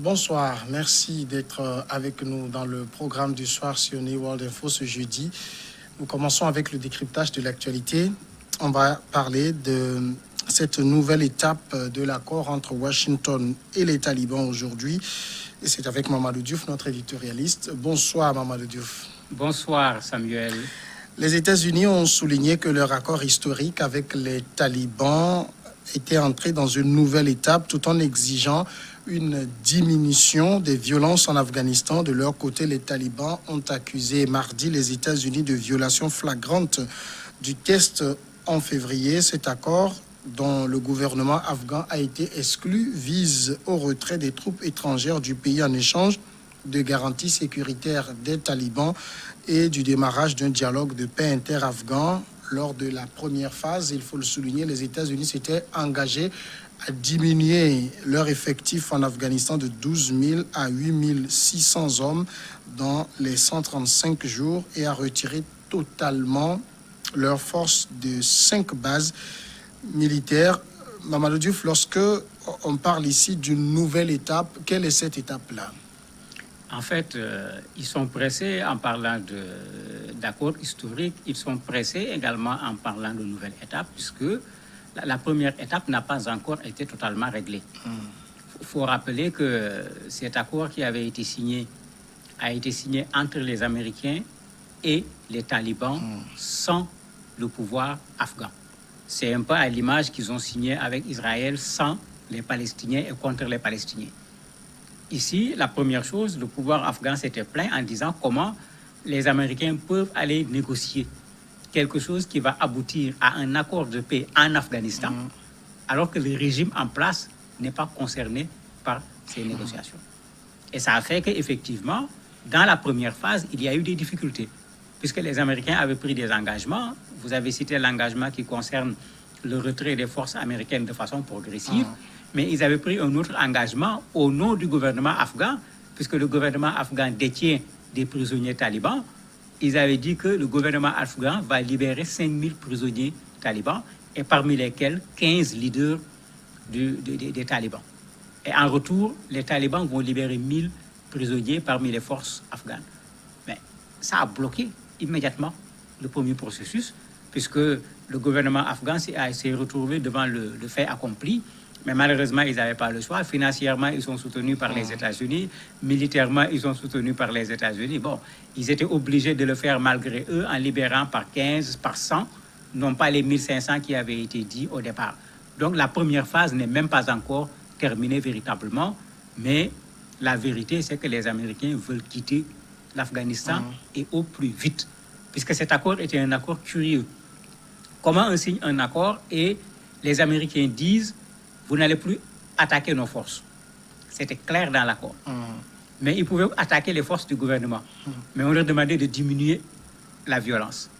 Bonsoir, merci d'être avec nous dans le programme du soir sur New World Info ce jeudi. Nous commençons avec le décryptage de l'actualité. On va parler de cette nouvelle étape de l'accord entre Washington et les talibans aujourd'hui. Et c'est avec Mamadou Diouf, notre éditorialiste. Bonsoir Mamadou Diouf. Bonsoir Samuel. Les États-Unis ont souligné que leur accord historique avec les talibans était entré dans une nouvelle étape tout en exigeant une diminution des violences en Afghanistan. De leur côté, les talibans ont accusé mardi les États-Unis de violation flagrante du test en février. Cet accord, dont le gouvernement afghan a été exclu, vise au retrait des troupes étrangères du pays en échange de garanties sécuritaires des talibans et du démarrage d'un dialogue de paix inter-afghan. Lors de la première phase, il faut le souligner, les États-Unis s'étaient engagés à diminuer leur effectif en Afghanistan de 12 000 à 8 600 hommes dans les 135 jours et à retirer totalement leurs forces de 5 bases militaires. Mamadou Diouf, lorsque on parle ici d'une nouvelle étape, quelle est cette étape-là? En fait, ils sont pressés en parlant d'accord historique, ils sont pressés également en parlant de nouvelle étape, puisque la première étape n'a pas encore été totalement réglée. Il faut rappeler que cet accord qui avait été signé a été signé entre les Américains et les talibans sans le pouvoir afghan. C'est un peu à l'image qu'ils ont signé avec Israël sans les Palestiniens et contre les Palestiniens. Ici, la première chose, le pouvoir afghan s'était plaint en disant comment les Américains peuvent aller négocier quelque chose qui va aboutir à un accord de paix en Afghanistan, alors que le régime en place n'est pas concerné par ces négociations. Et ça a fait qu'effectivement, dans la première phase, il y a eu des difficultés, puisque les Américains avaient pris des engagements. Vous avez cité l'engagement qui concerne le retrait des forces américaines de façon progressive, mais ils avaient pris un autre engagement au nom du gouvernement afghan, puisque le gouvernement afghan détient des prisonniers talibans. Ils avaient dit que le gouvernement afghan va libérer 5000 prisonniers talibans, et parmi lesquels 15 leaders des talibans. Et en retour, les talibans vont libérer 1000 prisonniers parmi les forces afghanes. Mais ça a bloqué immédiatement le premier processus, puisque le gouvernement afghan s'est retrouvé devant le fait accompli. Mais malheureusement, ils n'avaient pas le choix. Financièrement, ils sont soutenus par les États-Unis. Militairement, ils sont soutenus par les États-Unis. Bon, ils étaient obligés de le faire malgré eux en libérant par 15, par 100, non pas les 1500 qui avaient été dit au départ. Donc la première phase n'est même pas encore terminée véritablement. Mais la vérité, c'est que les Américains veulent quitter l'Afghanistan et au plus vite. Puisque cet accord était un accord curieux. Comment on signe un accord et les Américains disent vous n'allez plus attaquer nos forces. C'était clair dans l'accord. Mais ils pouvaient attaquer les forces du gouvernement. Mais on leur demandait de diminuer la violence.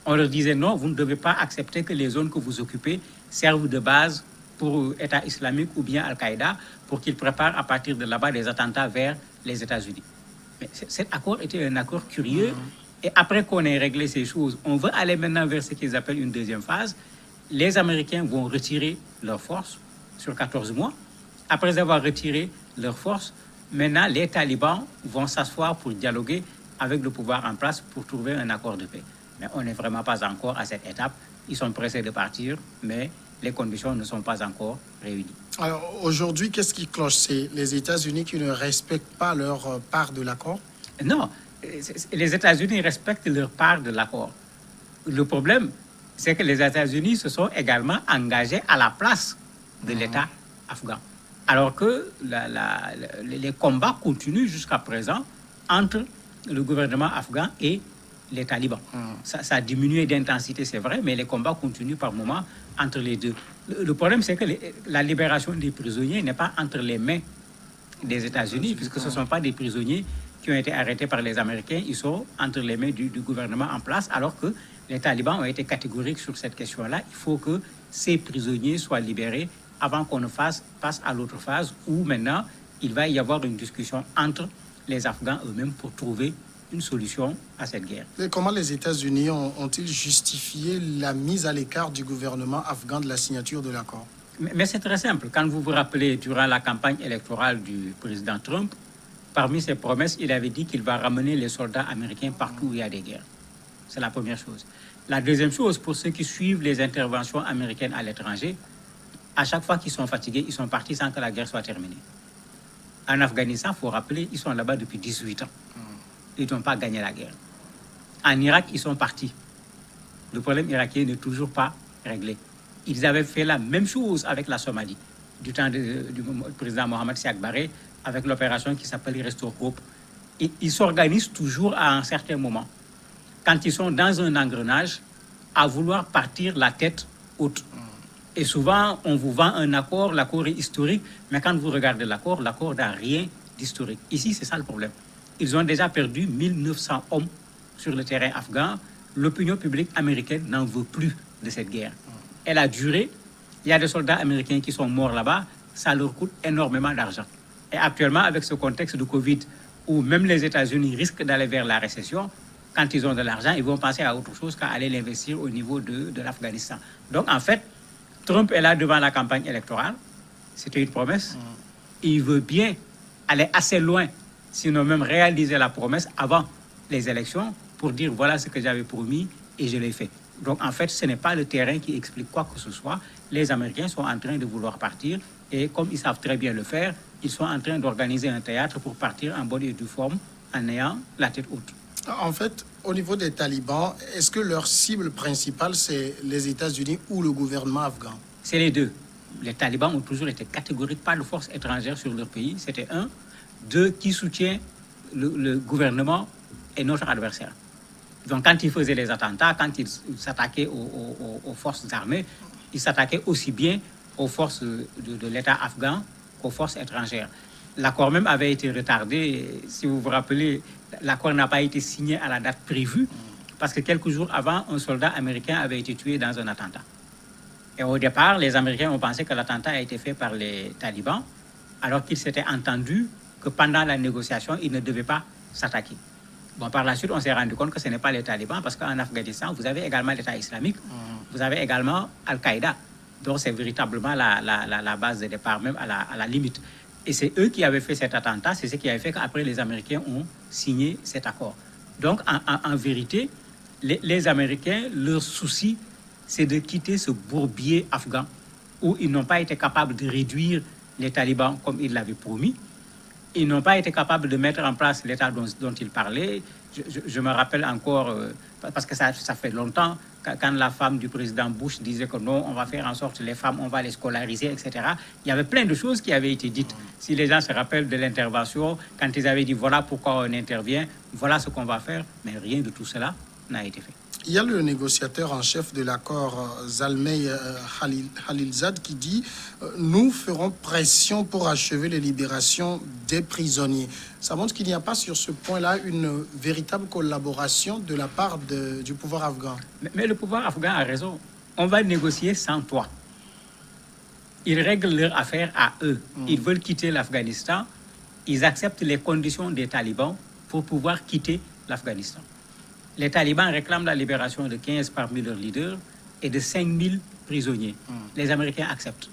On leur disait non, vous ne devez pas accepter que les zones que vous occupez servent de base pour l'État islamique ou bien Al-Qaïda pour qu'ils préparent à partir de là-bas des attentats vers les États-Unis. Mais cet accord était un accord curieux. Et après qu'on ait réglé ces choses, on veut aller maintenant vers ce qu'ils appellent une deuxième phase. Les Américains vont retirer leurs forces sur 14 mois. Après avoir retiré leurs forces, maintenant les talibans vont s'asseoir pour dialoguer avec le pouvoir en place pour trouver un accord de paix. Mais on n'est vraiment pas encore à cette étape. Ils sont pressés de partir, mais les conditions ne sont pas encore réunies. Alors aujourd'hui, qu'est-ce qui cloche? C'est les États-Unis qui ne respectent pas leur part de l'accord? Non, les États-Unis respectent leur part de l'accord. Le problème, c'est que les États-Unis se sont également engagés à la place de l'État afghan. Alors que les combats continuent jusqu'à présent entre le gouvernement afghan et les talibans. Ça a diminué d'intensité, c'est vrai, mais les combats continuent par moments entre les deux. Le problème, c'est que la libération des prisonniers n'est pas entre les mains des États-Unis, puisque ce ne sont pas des prisonniers qui ont été arrêtés par les Américains, ils sont entre les mains du gouvernement en place, alors que les talibans ont été catégoriques sur cette question-là. Il faut que ces prisonniers soient libérés avant qu'on ne passe à l'autre phase où maintenant il va y avoir une discussion entre les Afghans eux-mêmes pour trouver une solution à cette guerre. Et comment les États-Unis ont-ils justifié la mise à l'écart du gouvernement afghan de la signature de l'accord? Mais c'est très simple. Quand vous vous rappelez, durant la campagne électorale du président Trump, parmi ses promesses, il avait dit qu'il va ramener les soldats américains partout où il y a des guerres. C'est la première chose. La deuxième chose, pour ceux qui suivent les interventions américaines à l'étranger, à chaque fois qu'ils sont fatigués, ils sont partis sans que la guerre soit terminée. En Afghanistan, il faut rappeler, ils sont là-bas depuis 18 ans. Ils n'ont pas gagné la guerre. En Irak, ils sont partis. Le problème irakien n'est toujours pas réglé. Ils avaient fait la même chose avec la Somalie, du temps du président Mohamed Siad Barre, avec l'opération qui s'appelle Restore Hope. Ils s'organisent toujours à un certain moment, quand ils sont dans un engrenage, à vouloir partir la tête haute. Et souvent, on vous vend un accord, l'accord est historique, mais quand vous regardez l'accord n'a rien d'historique. Ici, c'est ça le problème. Ils ont déjà perdu 1900 hommes sur le terrain afghan. L'opinion publique américaine n'en veut plus de cette guerre. Elle a duré. Il y a des soldats américains qui sont morts là-bas. Ça leur coûte énormément d'argent. Et actuellement, avec ce contexte de Covid, où même les États-Unis risquent d'aller vers la récession, quand ils ont de l'argent, ils vont penser à autre chose qu'à aller l'investir au niveau de l'Afghanistan. Donc, en fait, Trump est là devant la campagne électorale. C'était une promesse. Il veut bien aller assez loin, sinon même réaliser la promesse avant les élections pour dire voilà ce que j'avais promis et je l'ai fait. Donc, en fait, ce n'est pas le terrain qui explique quoi que ce soit. Les Américains sont en train de vouloir partir et comme ils savent très bien le faire, ils sont en train d'organiser un théâtre pour partir en bonne et due forme en ayant la tête haute. En fait, au niveau des talibans, est-ce que leur cible principale, c'est les États-Unis ou le gouvernement afghan? C'est les deux. Les talibans ont toujours été catégoriques, pas de force étrangère sur leur pays. C'était un. Deux, qui soutient le gouvernement et notre adversaire. Donc, quand ils faisaient les attentats, quand ils s'attaquaient aux forces armées, ils s'attaquaient aussi bien aux forces de l'État afghan qu'aux forces étrangères. L'accord même avait été retardé. Si vous vous rappelez, l'accord n'a pas été signé à la date prévue parce que quelques jours avant, un soldat américain avait été tué dans un attentat. Et au départ, les Américains ont pensé que l'attentat a été fait par les talibans, alors qu'ils s'étaient entendus que pendant la négociation, ils ne devaient pas s'attaquer. Bon, par la suite, on s'est rendu compte que ce n'est pas les talibans, parce qu'en Afghanistan, vous avez également l'État islamique, vous avez également Al-Qaïda. Donc, c'est véritablement la base de départ, même à la limite. Et c'est eux qui avaient fait cet attentat, c'est ce qui avait fait qu'après, les Américains ont signé cet accord. Donc, en vérité, les Américains, leur souci, c'est de quitter ce bourbier afghan où ils n'ont pas été capables de réduire les talibans comme ils l'avaient promis. Ils n'ont pas été capables de mettre en place l'État dont ils parlaient. Je me rappelle encore, parce que ça fait longtemps, quand la femme du président Bush disait que non, on va faire en sorte que les femmes, on va les scolariser, etc. Il y avait plein de choses qui avaient été dites. Si les gens se rappellent de l'intervention, quand ils avaient dit voilà pourquoi on intervient, voilà ce qu'on va faire, mais rien de tout cela n'a été fait. Il y a le négociateur en chef de l'accord, Zalmay Khalilzad, qui dit « Nous ferons pression pour achever les libérations des prisonniers ». Ça montre qu'il n'y a pas sur ce point-là une véritable collaboration de la part du pouvoir afghan. Mais le pouvoir afghan a raison. On va négocier sans toi. Ils règlent leur affaire à eux. Ils veulent quitter l'Afghanistan. Ils acceptent les conditions des talibans pour pouvoir quitter l'Afghanistan. Les talibans réclament la libération de 15 parmi leurs leaders et de 5000 prisonniers. Les Américains acceptent.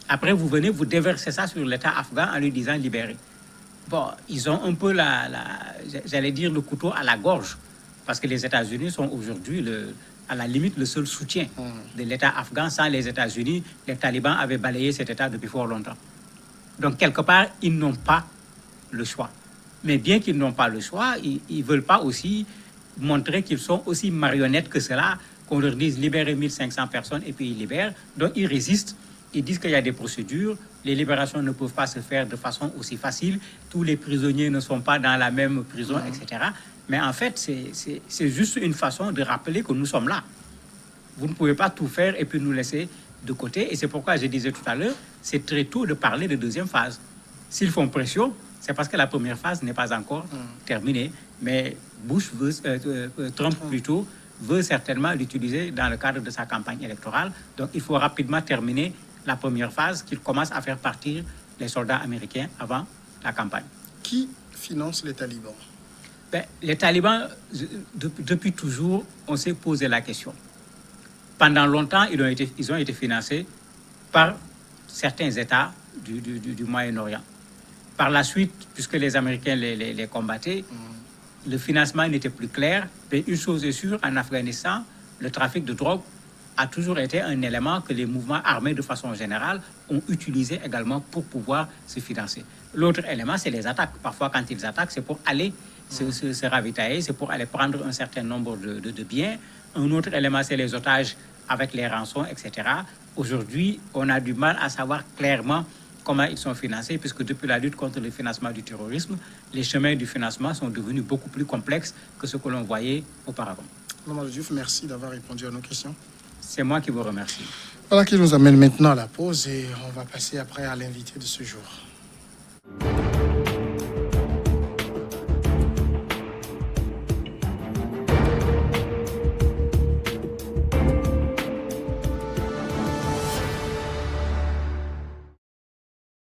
Après, vous venez, vous déversez ça sur l'État afghan en lui disant libérer. Bon, ils ont un peu j'allais dire, le couteau à la gorge, parce que les États-Unis sont aujourd'hui, à la limite, le seul soutien de l'État afghan. Sans les États-Unis, les talibans avaient balayé cet État depuis fort longtemps. Donc, quelque part, ils n'ont pas le choix. Mais bien qu'ils n'ont pas le choix, ils ne veulent pas aussi montrer qu'ils sont aussi marionnettes que cela, qu'on leur dise libérer 1500 personnes et puis ils libèrent. Donc ils résistent, ils disent qu'il y a des procédures, les libérations ne peuvent pas se faire de façon aussi facile, tous les prisonniers ne sont pas dans la même prison, etc. Mais en fait, c'est juste une façon de rappeler que nous sommes là. Vous ne pouvez pas tout faire et puis nous laisser de côté. Et c'est pourquoi je disais tout à l'heure, c'est très tôt de parler de deuxième phase. S'ils font pression, c'est parce que la première phase n'est pas encore terminée. Mais Trump plutôt, veut certainement l'utiliser dans le cadre de sa campagne électorale. Donc il faut rapidement terminer la première phase, qu'il commence à faire partir les soldats américains avant la campagne. Qui finance les talibans? Les talibans, depuis toujours, on s'est posé la question. Pendant longtemps, ils ont été financés par certains États du Moyen-Orient. Par la suite, puisque les Américains les combattaient, le financement n'était plus clair. Mais une chose est sûre, en Afghanistan, le trafic de drogue a toujours été un élément que les mouvements armés, de façon générale, ont utilisé également pour pouvoir se financer. L'autre élément, c'est les attaques. Parfois, quand ils attaquent, c'est pour aller se ravitailler, c'est pour aller prendre un certain nombre de biens. Un autre élément, c'est les otages avec les rançons, etc. Aujourd'hui, on a du mal à savoir clairement comment ils sont financés, puisque depuis la lutte contre le financement du terrorisme, les chemins du financement sont devenus beaucoup plus complexes que ce que l'on voyait auparavant. Mamadou Diouf, merci d'avoir répondu à nos questions. C'est moi qui vous remercie. Voilà qui nous amène maintenant à la pause et on va passer après à l'invité de ce jour.